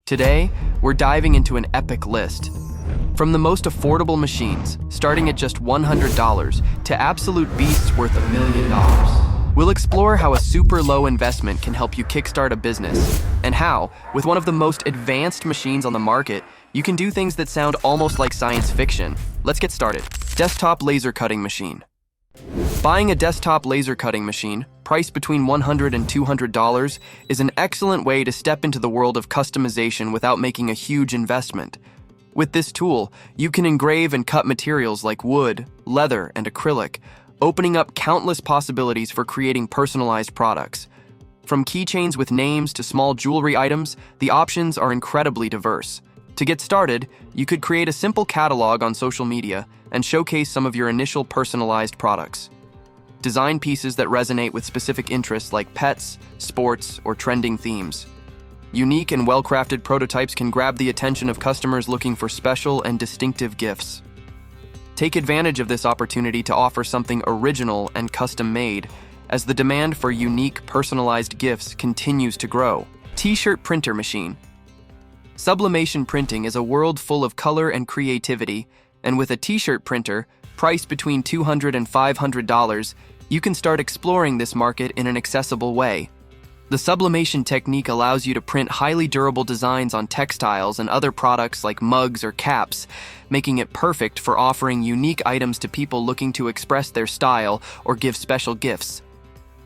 Today, we're diving into an epic list. From the most affordable machines, starting at just $100, to absolute beasts worth $1 million. We'll explore how a super low investment can help you kickstart a business, and how, with one of the most advanced machines on the market, you can do things that sound almost like science fiction. Let's get started. Desktop laser cutting machine. Buying a desktop laser cutting machine, priced between $100 and $200, is an excellent way to step into the world of customization without making a huge investment. With this tool, you can engrave and cut materials like wood, leather, and acrylic, opening up countless possibilities for creating personalized products. From keychains with names to small jewelry items, the options are incredibly diverse. To get started, you could create a simple catalog on social media and showcase some of your initial personalized products. Design pieces that resonate with specific interests like pets, sports, or trending themes. Unique and well-crafted prototypes can grab the attention of customers looking for special and distinctive gifts. Take advantage of this opportunity to offer something original and custom-made, as the demand for unique, personalized gifts continues to grow. T-shirt printer machine. Sublimation printing is a world full of color and creativity, and with a t-shirt printer, priced between $200 and $500, you can start exploring this market in an accessible way. The sublimation technique allows you to print highly durable designs on textiles and other products like mugs or caps, making it perfect for offering unique items to people looking to express their style or give special gifts.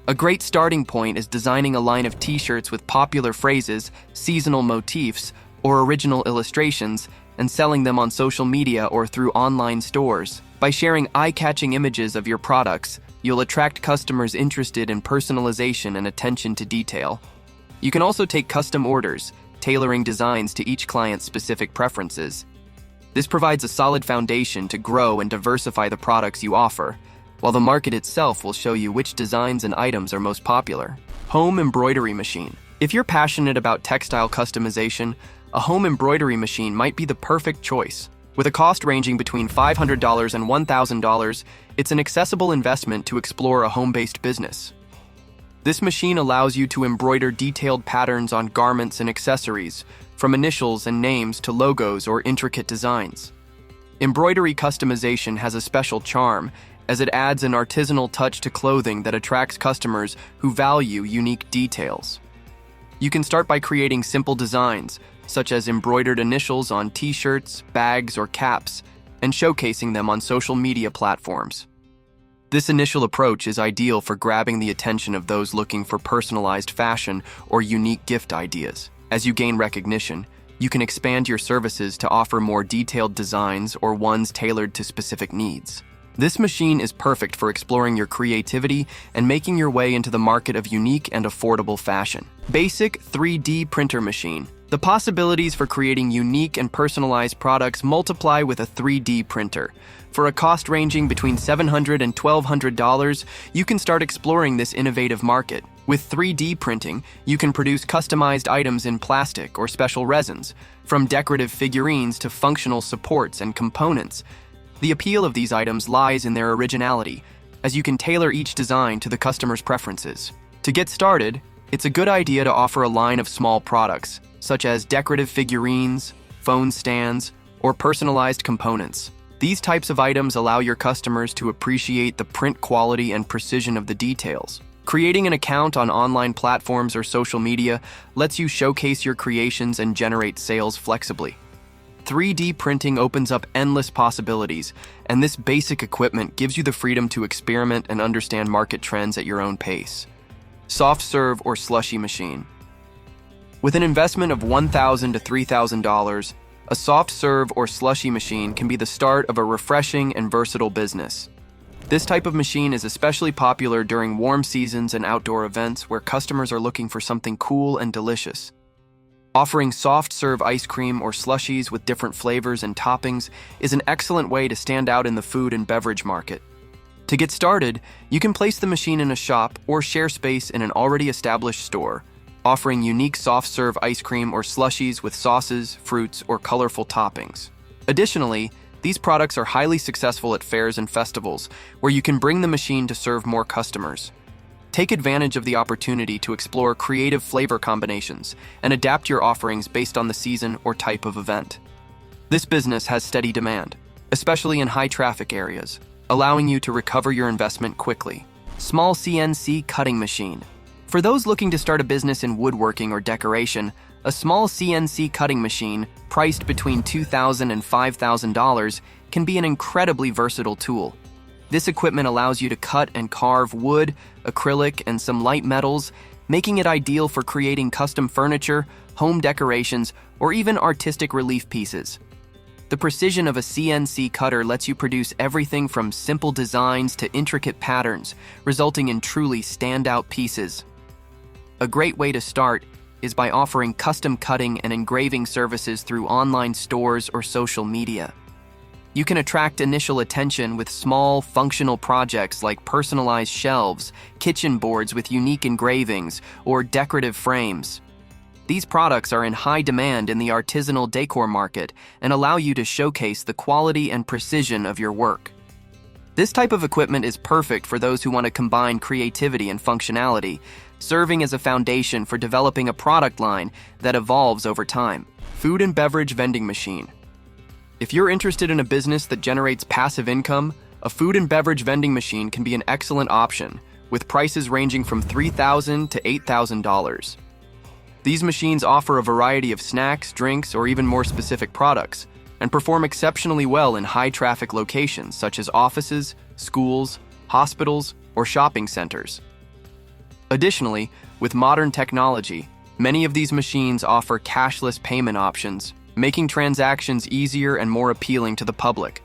A great starting point is designing a line of t-shirts with popular phrases, seasonal motifs, or original illustrations, and selling them on social media or through online stores. By sharing eye-catching images of your products, you'll attract customers interested in personalization and attention to detail. You can also take custom orders, tailoring designs to each client's specific preferences. This provides a solid foundation to grow and diversify the products you offer, while the market itself will show you which designs and items are most popular. Home embroidery machine. If you're passionate about textile customization, a home embroidery machine might be the perfect choice. With a cost ranging between $500 and $1,000, it's an accessible investment to explore a home-based business. This machine allows you to embroider detailed patterns on garments and accessories, from initials and names to logos or intricate designs. Embroidery customization has a special charm, as it adds an artisanal touch to clothing that attracts customers who value unique details. You can start by creating simple designs, such as embroidered initials on t-shirts, bags, or caps, and showcasing them on social media platforms. This initial approach is ideal for grabbing the attention of those looking for personalized fashion or unique gift ideas. As you gain recognition, you can expand your services to offer more detailed designs or ones tailored to specific needs. This machine is perfect for exploring your creativity and making your way into the market of unique and affordable fashion. Basic 3D printer machine. The possibilities for creating unique and personalized products multiply with a 3D printer. For a cost ranging between $700 and $1,200, you can start exploring this innovative market. With 3D printing, you can produce customized items in plastic or special resins, from decorative figurines to functional supports and components. The appeal of these items lies in their originality, as you can tailor each design to the customer's preferences. To get started, it's a good idea to offer a line of small products, such as decorative figurines, phone stands, or personalized components. These types of items allow your customers to appreciate the print quality and precision of the details. Creating an account on online platforms or social media lets you showcase your creations and generate sales flexibly. 3D printing opens up endless possibilities, and this basic equipment gives you the freedom to experiment and understand market trends at your own pace. Soft serve or slushy machine. With an investment of $1,000 to $3,000, a soft serve or slushy machine can be the start of a refreshing and versatile business. This type of machine is especially popular during warm seasons and outdoor events where customers are looking for something cool and delicious. Offering soft serve ice cream or slushies with different flavors and toppings is an excellent way to stand out in the food and beverage market. To get started, you can place the machine in a shop or share space in an already established store, offering unique soft-serve ice cream or slushies with sauces, fruits, or colorful toppings. Additionally, these products are highly successful at fairs and festivals, where you can bring the machine to serve more customers. Take advantage of the opportunity to explore creative flavor combinations and adapt your offerings based on the season or type of event. This business has steady demand, especially in high-traffic areas, allowing you to recover your investment quickly. Small CNC cutting machine. For those looking to start a business in woodworking or decoration, a small CNC cutting machine, priced between $2,000 and $5,000, can be an incredibly versatile tool. This equipment allows you to cut and carve wood, acrylic, and some light metals, making it ideal for creating custom furniture, home decorations, or even artistic relief pieces. The precision of a CNC cutter lets you produce everything from simple designs to intricate patterns, resulting in truly standout pieces. A great way to start is by offering custom cutting and engraving services through online stores or social media. You can attract initial attention with small, functional projects like personalized shelves, kitchen boards with unique engravings, or decorative frames. These products are in high demand in the artisanal decor market and allow you to showcase the quality and precision of your work. This type of equipment is perfect for those who want to combine creativity and functionality, serving as a foundation for developing a product line that evolves over time. Food and beverage vending machine. If you're interested in a business that generates passive income, a food and beverage vending machine can be an excellent option, with prices ranging from $3,000 to $8,000. These machines offer a variety of snacks, drinks, or even more specific products, and perform exceptionally well in high-traffic locations such as offices, schools, hospitals, or shopping centers. Additionally, with modern technology, many of these machines offer cashless payment options, making transactions easier and more appealing to the public.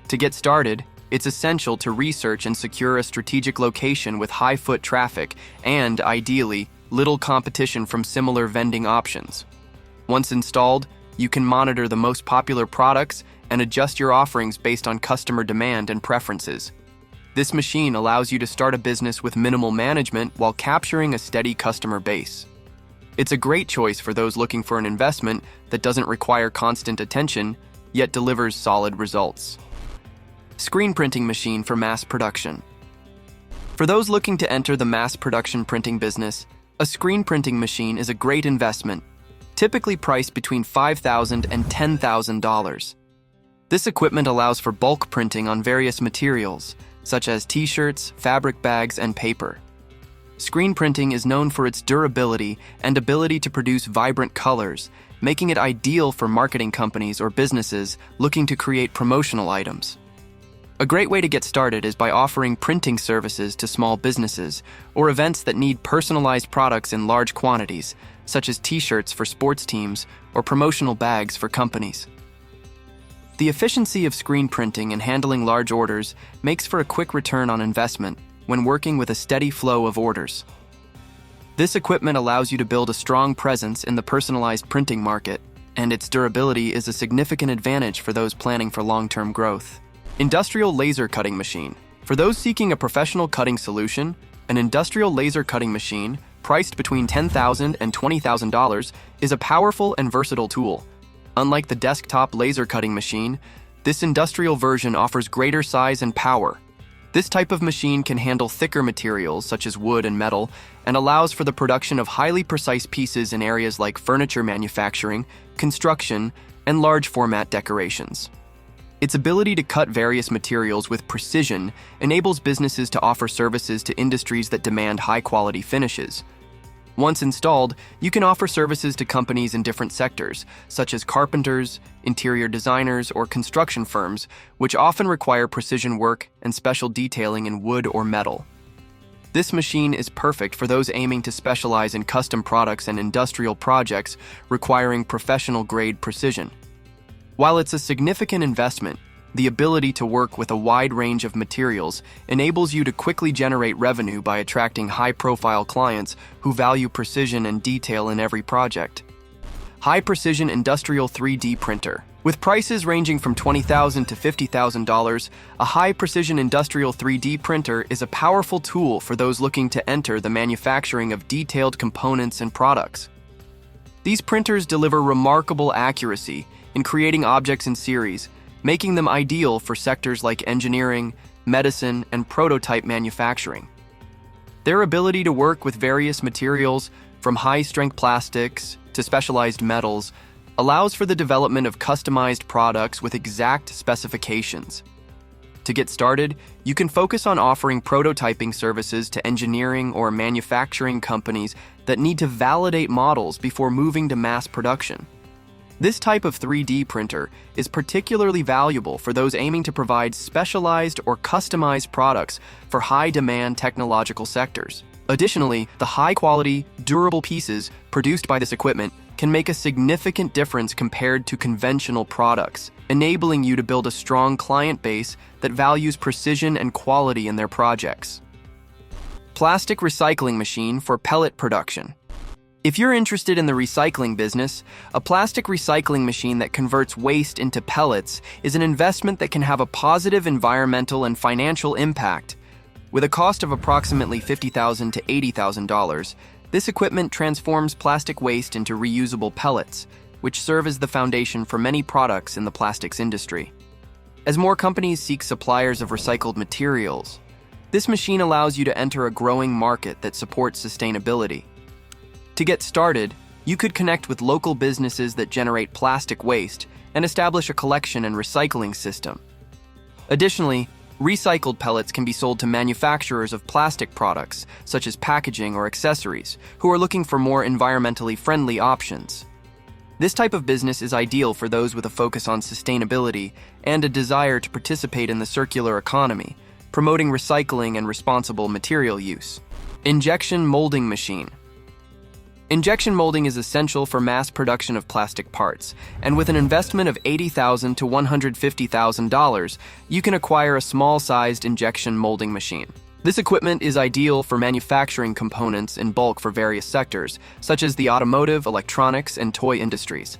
To get started, it's essential to research and secure a strategic location with high foot traffic and, ideally, little competition from similar vending options. Once installed, you can monitor the most popular products and adjust your offerings based on customer demand and preferences. This machine allows you to start a business with minimal management while capturing a steady customer base. It's a great choice for those looking for an investment that doesn't require constant attention, yet delivers solid results. Screen printing machine for mass production. For those looking to enter the mass production printing business, a screen printing machine is a great investment, typically priced between $5,000 and $10,000. This equipment allows for bulk printing on various materials, such as t-shirts, fabric bags, and paper. Screen printing is known for its durability and ability to produce vibrant colors, making it ideal for marketing companies or businesses looking to create promotional items. A great way to get started is by offering printing services to small businesses or events that need personalized products in large quantities, such as t-shirts for sports teams or promotional bags for companies. The efficiency of screen printing and handling large orders makes for a quick return on investment when working with a steady flow of orders. This equipment allows you to build a strong presence in the personalized printing market, and its durability is a significant advantage for those planning for long-term growth. Industrial laser cutting machine. For those seeking a professional cutting solution, an industrial laser cutting machine, priced between $10,000 and $20,000, is a powerful and versatile tool. Unlike the desktop laser cutting machine, this industrial version offers greater size and power. This type of machine can handle thicker materials such as wood and metal and allows for the production of highly precise pieces in areas like furniture manufacturing, construction, and large format decorations. Its ability to cut various materials with precision enables businesses to offer services to industries that demand high-quality finishes. Once installed, you can offer services to companies in different sectors, such as carpenters, interior designers, or construction firms, which often require precision work and special detailing in wood or metal. This machine is perfect for those aiming to specialize in custom products and industrial projects requiring professional-grade precision. While it's a significant investment, the ability to work with a wide range of materials enables you to quickly generate revenue by attracting high-profile clients who value precision and detail in every project. High-precision industrial 3D printer. With prices ranging from $20,000 to $50,000, a high-precision industrial 3D printer is a powerful tool for those looking to enter the manufacturing of detailed components and products. These printers deliver remarkable accuracy in creating objects in series, making them ideal for sectors like engineering, medicine, and prototype manufacturing. Their ability to work with various materials, from high-strength plastics to specialized metals, allows for the development of customized products with exact specifications. To get started, you can focus on offering prototyping services to engineering or manufacturing companies that need to validate models before moving to mass production. This type of 3D printer is particularly valuable for those aiming to provide specialized or customized products for high-demand technological sectors. Additionally, the high-quality, durable pieces produced by this equipment can make a significant difference compared to conventional products, enabling you to build a strong client base that values precision and quality in their projects. Plastic recycling machine for pellet production. If you're interested in the recycling business, a plastic recycling machine that converts waste into pellets is an investment that can have a positive environmental and financial impact. With a cost of approximately $50,000 to $80,000, this equipment transforms plastic waste into reusable pellets, which serve as the foundation for many products in the plastics industry. As more companies seek suppliers of recycled materials, this machine allows you to enter a growing market that supports sustainability. To get started, you could connect with local businesses that generate plastic waste and establish a collection and recycling system. Additionally, recycled pellets can be sold to manufacturers of plastic products, such as packaging or accessories, who are looking for more environmentally friendly options. This type of business is ideal for those with a focus on sustainability and a desire to participate in the circular economy, promoting recycling and responsible material use. Injection molding machine. Injection molding is essential for mass production of plastic parts, and with an investment of $80,000 to $150,000, you can acquire a small-sized injection molding machine. This equipment is ideal for manufacturing components in bulk for various sectors, such as the automotive, electronics, and toy industries.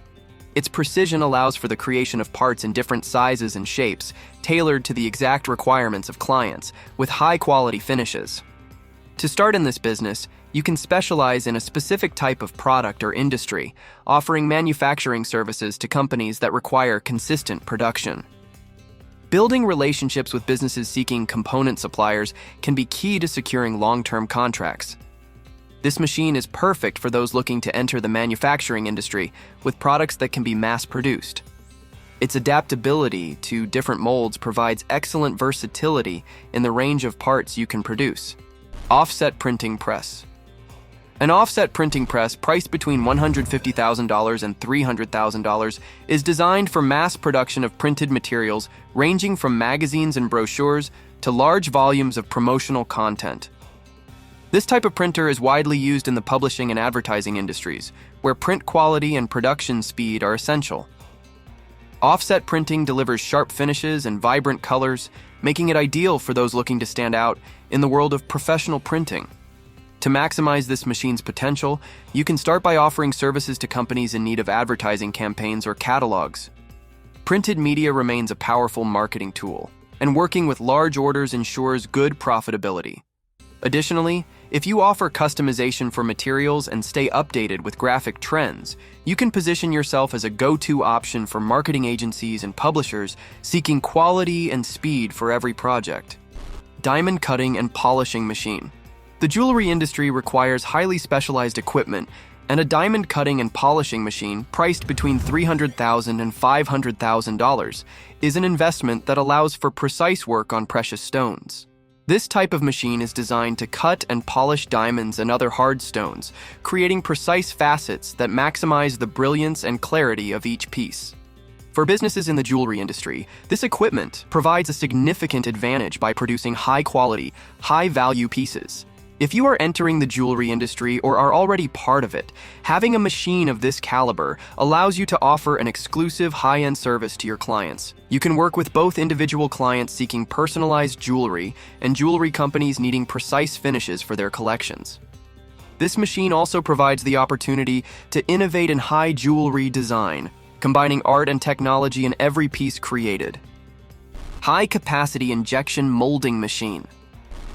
Its precision allows for the creation of parts in different sizes and shapes, tailored to the exact requirements of clients, with high-quality finishes. To start in this business, you can specialize in a specific type of product or industry, offering manufacturing services to companies that require consistent production. Building relationships with businesses seeking component suppliers can be key to securing long-term contracts. This machine is perfect for those looking to enter the manufacturing industry with products that can be mass-produced. Its adaptability to different molds provides excellent versatility in the range of parts you can produce. Offset printing press. An offset printing press priced between $150,000 and $300,000 is designed for mass production of printed materials ranging from magazines and brochures to large volumes of promotional content. This type of printer is widely used in the publishing and advertising industries, where print quality and production speed are essential. Offset printing delivers sharp finishes and vibrant colors, making it ideal for those looking to stand out in the world of professional printing. To maximize this machine's potential, you can start by offering services to companies in need of advertising campaigns or catalogs. Printed media remains a powerful marketing tool, and working with large orders ensures good profitability. Additionally, if you offer customization for materials and stay updated with graphic trends, you can position yourself as a go-to option for marketing agencies and publishers seeking quality and speed for every project. Diamond cutting and polishing machine. The jewelry industry requires highly specialized equipment, and a diamond cutting and polishing machine priced between $300,000 and $500,000 is an investment that allows for precise work on precious stones. This type of machine is designed to cut and polish diamonds and other hard stones, creating precise facets that maximize the brilliance and clarity of each piece. For businesses in the jewelry industry, this equipment provides a significant advantage by producing high-quality, high-value pieces. If you are entering the jewelry industry or are already part of it, having a machine of this caliber allows you to offer an exclusive high-end service to your clients. You can work with both individual clients seeking personalized jewelry and jewelry companies needing precise finishes for their collections. This machine also provides the opportunity to innovate in high jewelry design, combining art and technology in every piece created. High-capacity injection molding machine.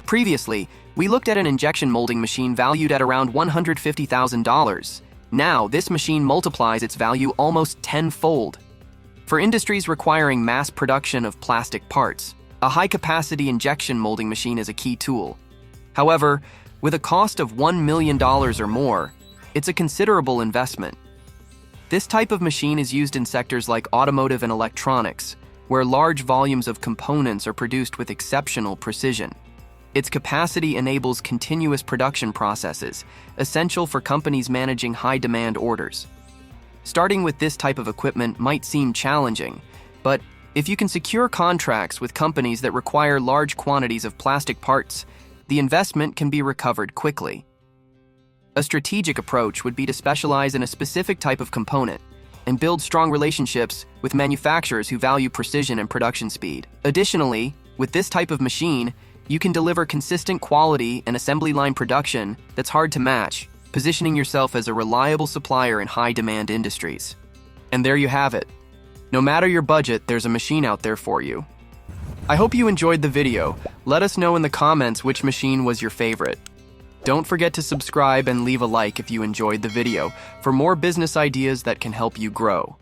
Previously, we looked at an injection molding machine valued at around $150,000. Now, this machine multiplies its value almost tenfold. For industries requiring mass production of plastic parts, a high-capacity injection molding machine is a key tool. However, With a cost of $1 million or more, it's a considerable investment. This type of machine is used in sectors like automotive and electronics, where large volumes of components are produced with exceptional precision. Its capacity enables continuous production processes, essential for companies managing high-demand orders. Starting with this type of equipment might seem challenging, but if you can secure contracts with companies that require large quantities of plastic parts, the investment can be recovered quickly. A strategic approach would be to specialize in a specific type of component and build strong relationships with manufacturers who value precision and production speed. Additionally, with this type of machine, you can deliver consistent quality and assembly line production that's hard to match, positioning yourself as a reliable supplier in high-demand industries. And there you have it. No matter your budget, there's a machine out there for you. I hope you enjoyed the video. Let us know in the comments which machine was your favorite. Don't forget to subscribe and leave a like if you enjoyed the video for more business ideas that can help you grow.